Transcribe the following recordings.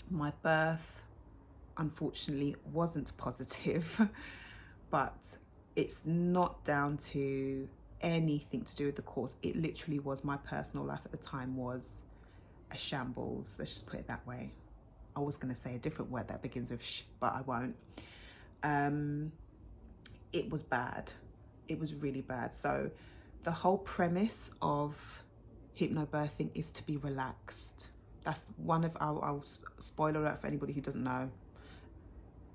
My birth, unfortunately, wasn't positive, but it's not down to anything to do with the course. It literally was, my personal life at the time was a shambles. Let's just put it that way. I was going to say a different word that begins with sh, but I won't. It was bad. It was really bad. So the whole premise of hypnobirthing is to be relaxed. That's one of our, I'll spoiler alert for anybody who doesn't know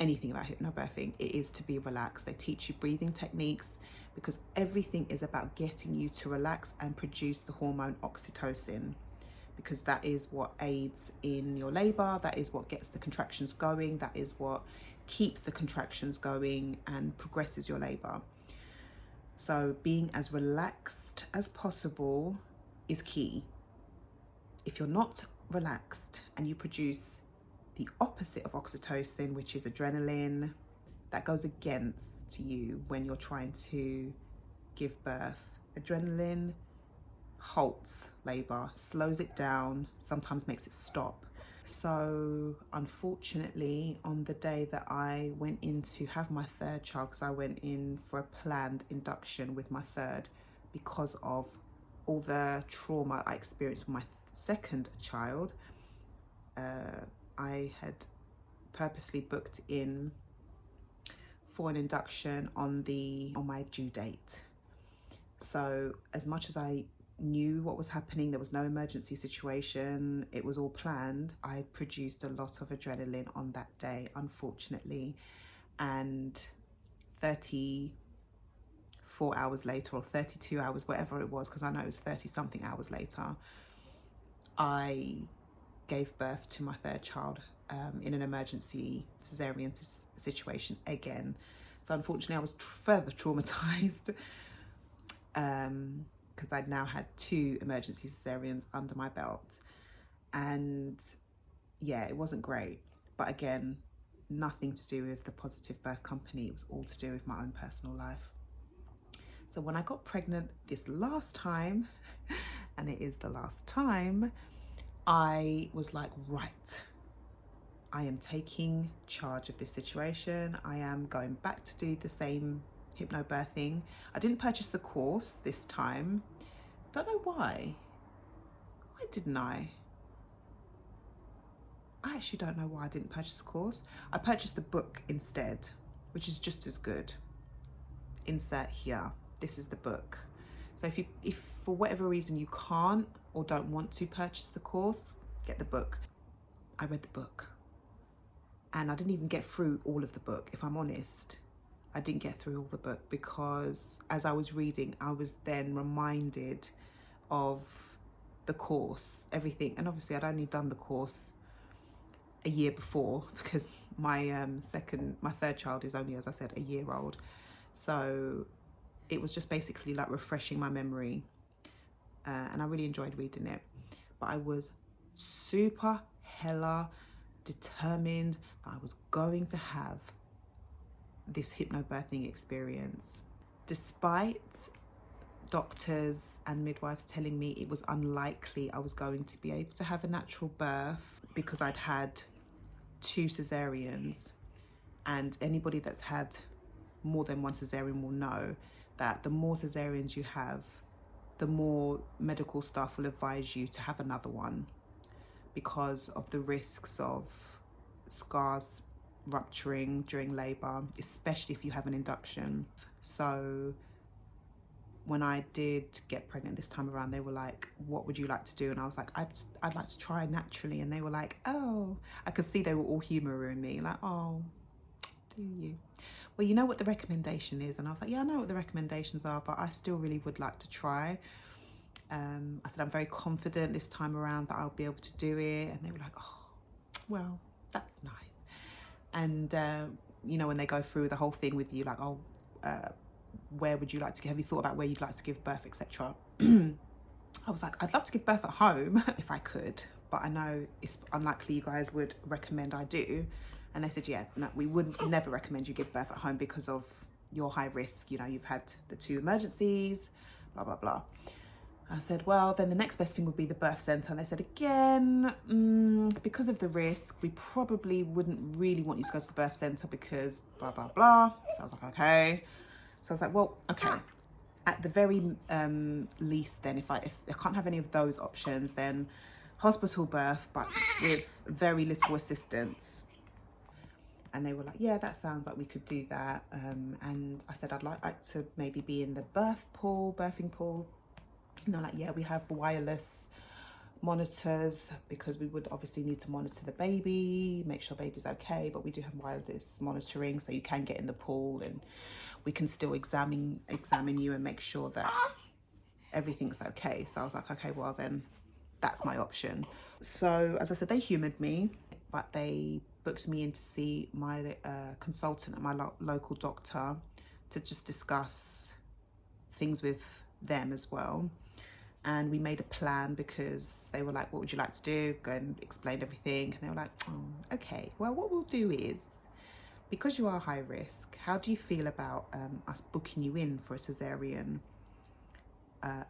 anything about hypnobirthing. It is to be relaxed. They teach you breathing techniques because everything is about getting you to relax and produce the hormone oxytocin, because that is what aids in your labor. That is what gets the contractions going. That is what keeps the contractions going and progresses your labor. So being as relaxed as possible is key. If you're not relaxed and you produce the opposite of oxytocin, which is adrenaline, that goes against you when you're trying to give birth. Adrenaline halts labor, slows it down, sometimes makes it stop. So unfortunately, on the day that I went in to have my third child, because I went in for a planned induction with my third because of all the trauma I experienced with my second child, I had purposely booked in for an induction on my due date. So as much as I knew what was happening, there was no emergency situation, it was all planned, I produced a lot of adrenaline on that day, unfortunately. And 34 hours later, or 32 hours, whatever it was, because I know it was 30 something hours later, I gave birth to my third child in an emergency cesarean situation again. So unfortunately I was further traumatized because I'd now had 2 emergency cesareans under my belt. And yeah, it wasn't great. But again, nothing to do with the Positive Birth Company. It was all to do with my own personal life. So when I got pregnant this last time, and it is the last time, I was like, right, I am taking charge of this situation. I am going back to do the same hypnobirthing. I didn't purchase the course this time. Don't know why. Why didn't I? I actually don't know why I didn't purchase the course. I purchased the book instead, which is just as good. Insert here. This is the book. So if for whatever reason you can't or don't want to purchase the course, get the book. I read the book and I didn't even get through all of the book, if I'm honest. I didn't get through all the book because as I was reading, I was then reminded of the course, everything. And obviously I'd only done the course a year before because my third child is only, as I said, a year old. So it was just basically like refreshing my memory. And I really enjoyed reading it. But I was super hella determined that I was going to have this hypnobirthing experience. Despite doctors and midwives telling me it was unlikely I was going to be able to have a natural birth because I'd had 2 cesareans, and anybody that's had more than 1 cesarean will know that the more cesareans you have, the more medical staff will advise you to have another one because of the risks of scars rupturing during labor, especially if you have an induction. So when I did get pregnant this time around, they were like, what would you like to do? And I was like, I'd like to try naturally. And they were like, oh, I could see they were all humoring me, like, oh, do you? Well, you know what the recommendation is? And I was like, yeah, I know what the recommendations are, but I still really would like to try. I said, I'm very confident this time around that I'll be able to do it. And they were like, oh, well, that's nice. And, you know, when they go through the whole thing with you, like, oh, where would you like to, have you thought about where you'd like to give birth, etc. I was like, I'd love to give birth at home if I could, but I know it's unlikely you guys would recommend I do. And they said, yeah, no, we would never recommend you give birth at home because of your high risk. You know, you've had the 2 emergencies, blah, blah, blah. I said, well, then the next best thing would be the birth centre. And they said, again, because of the risk, we probably wouldn't really want you to go to the birth centre because blah, blah, blah. So I was like, okay. So I was like, well, okay. At the very least then, if I can't have any of those options, then hospital birth, but with very little assistance. And they were like, yeah, that sounds like we could do that. And I said, I'd like to maybe be in the birthing pool. And they're like, yeah, we have wireless monitors because we would obviously need to monitor the baby, make sure baby's okay, but we do have wireless monitoring, so you can get in the pool and we can still examine you and make sure that everything's okay. So I was like, okay, well then that's my option. So as I said, they humoured me, but they booked me in to see my consultant and my local doctor to just discuss things with them as well. And we made a plan because they were like, what would you like to do? Go and explain everything. And they were like, oh, okay, well, what we'll do is, because you are high risk, how do you feel about us booking you in for a cesarean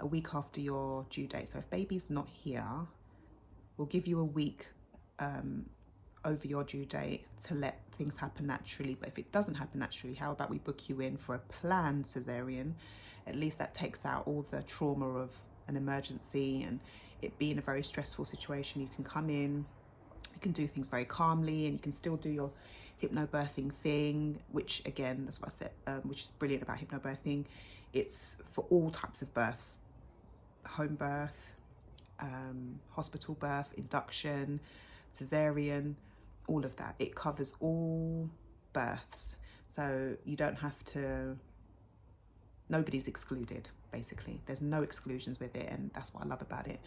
a week after your due date? So if baby's not here, we'll give you a week over your due date to let things happen naturally. But if it doesn't happen naturally, how about we book you in for a planned cesarean? At least that takes out all the trauma of an emergency and it being a very stressful situation. You can come in, you can do things very calmly, and you can still do your hypnobirthing thing, which again, that's what I said, which is brilliant about hypnobirthing. It's for all types of births: home birth, hospital birth, induction, cesarean, all of that. It covers all births, so you don't have to, nobody's excluded. Basically, there's no exclusions with it, and that's what I love about it.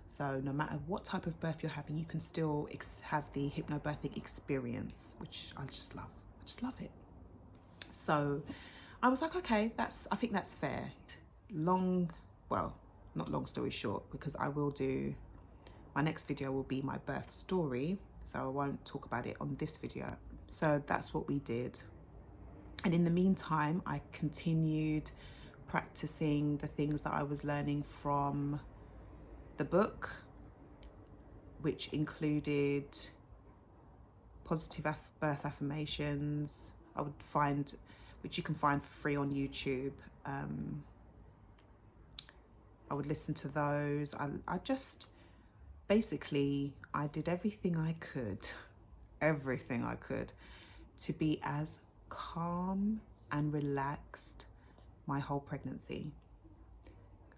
So no matter what type of birth you're having, you can still have the hypnobirthing experience, which I just love. I just love it. So I was like, okay, I think that's fair. Well, not long story short, because I will do, my next video will be my birth story, so I won't talk about it on this video. So that's what we did. And in the meantime, I continued practicing the things that I was learning from the book, which included positive birth affirmations. I would find, which you can find for free on YouTube. I would listen to those. I just, basically, I did everything I could to be as calm and relaxed my whole pregnancy.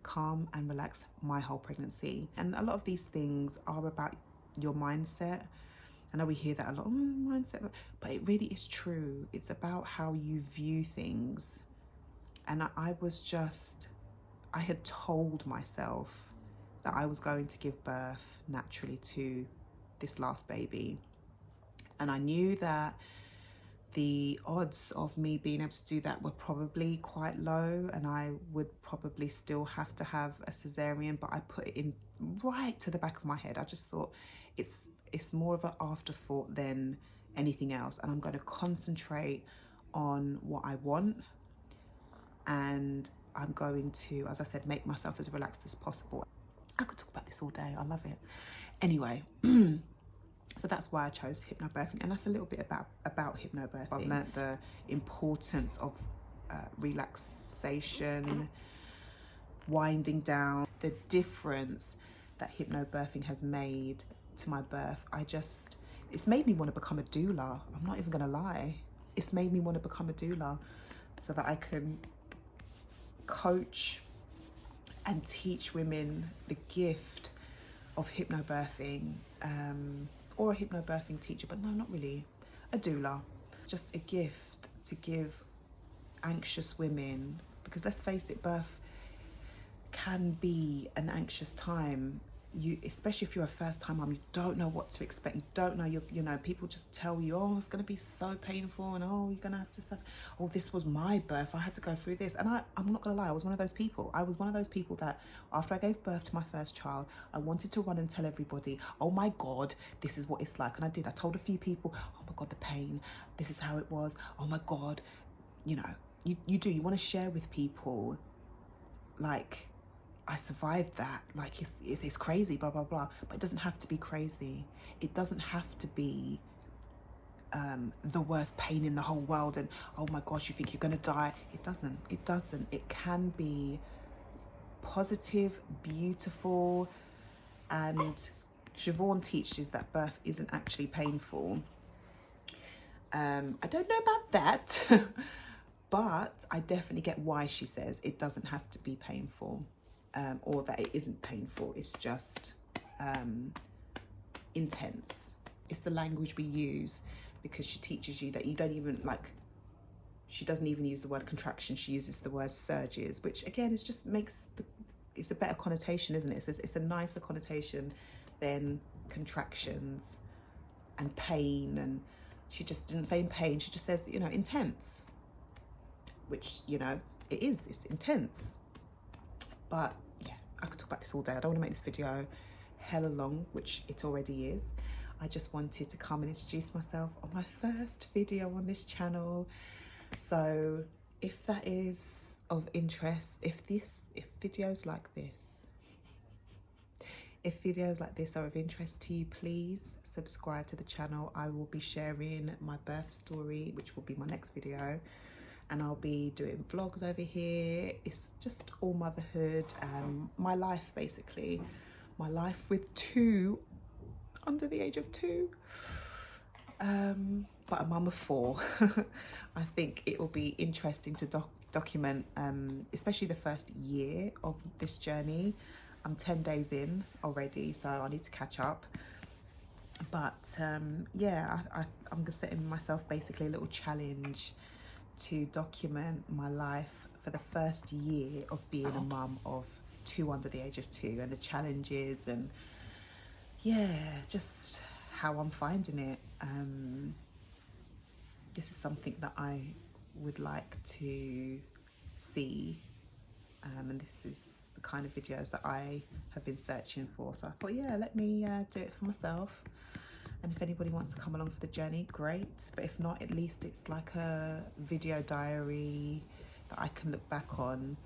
Calm and relaxed my whole pregnancy. And a lot of these things are about your mindset. I know we hear that a lot, mindset, but it really is true. It's about how you view things. And I had told myself that I was going to give birth naturally to this last baby. And I knew that the odds of me being able to do that were probably quite low, and I would probably still have to have a cesarean, but I put it in right to the back of my head. I just thought it's more of an afterthought than anything else, and I'm going to concentrate on what I want, and I'm going to, as I said, make myself as relaxed as possible. I could talk about this all day. I love it. Anyway, so that's why I chose hypnobirthing, and that's a little bit about hypnobirthing. I've learned the importance of relaxation, winding down, the difference that hypnobirthing has made to my birth. It's made me want to become a doula. I'm not even gonna lie. It's made me want to become a doula so that I can coach and teach women the gift of hypnobirthing, or a hypnobirthing teacher, but no, not really, a doula. Just a gift to give anxious women, because let's face it, birth can be an anxious time. Especially if you're a first-time mom, you don't know what to expect. You don't know, you know, people just tell you, oh, it's going to be so painful, and oh, you're going to have to suffer. Oh, this was my birth. I had to go through this. And I'm not going to lie, I was one of those people. I was one of those people that after I gave birth to my first child, I wanted to run and tell everybody, oh my God, this is what it's like. And I did. I told a few people, oh my God, the pain. This is how it was. Oh my God. You know, you want to share with people, like, I survived that. Like, it's crazy, blah, blah, blah. But it doesn't have to be crazy. It doesn't have to be the worst pain in the whole world and, oh my gosh, you think you're gonna die. It doesn't. It can be positive, beautiful, and Siobhan teaches that birth isn't actually painful. I don't know about that, but I definitely get why she says it doesn't have to be painful, or that it isn't painful. It's just intense. It's the language we use, because she teaches you that you don't even, like, she doesn't even use the word contraction. She uses the word surges, which again is just makes it's a better connotation, isn't it? It's a nicer connotation than contractions and pain. And she just didn't say pain. She just says, you know, intense, which, you know, it's intense. But yeah, I could talk about this all day. I don't want to make this video hella long, which it already is. I just wanted to come and introduce myself on my first video on this channel. So if that is of interest, if videos like this are of interest to you, please subscribe to the channel. I will be sharing my birth story, which will be my next video, and I'll be doing vlogs over here. It's just all motherhood and my life, basically. My life with two under the age of 2, but a mum of 4. I think it will be interesting to document, especially the first year of this journey. I'm 10 days in already, so I need to catch up. But yeah, I'm just setting myself basically a little challenge to document my life for the first year of being a mum of 2 under the age of 2, and the challenges, and yeah, just how I'm finding it. This is something that I would like to see, and this is the kind of videos that I have been searching for. So I thought, yeah, let me do it for myself. And if anybody wants to come along for the journey, great. But if not, at least it's like a video diary that I can look back on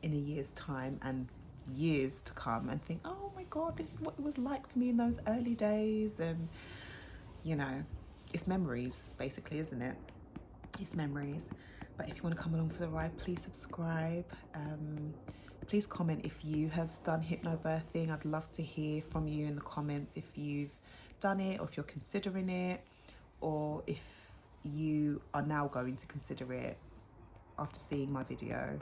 in a year's time and years to come, and think, oh my god, this is what it was like for me in those early days. And you know, it's memories basically, isn't it? It's memories. But if you want to come along for the ride, please subscribe. Please comment if you have done hypnobirthing. I'd love to hear from you in the comments if you've done it, or if you're considering it, or if you are now going to consider it after seeing my video.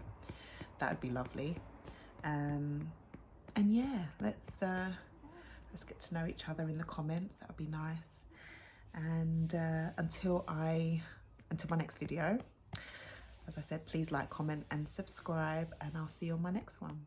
That would be lovely. And yeah, let's get to know each other in the comments. That would be nice. And until my next video, as I said, please like, comment and subscribe, and I'll see you on my next one.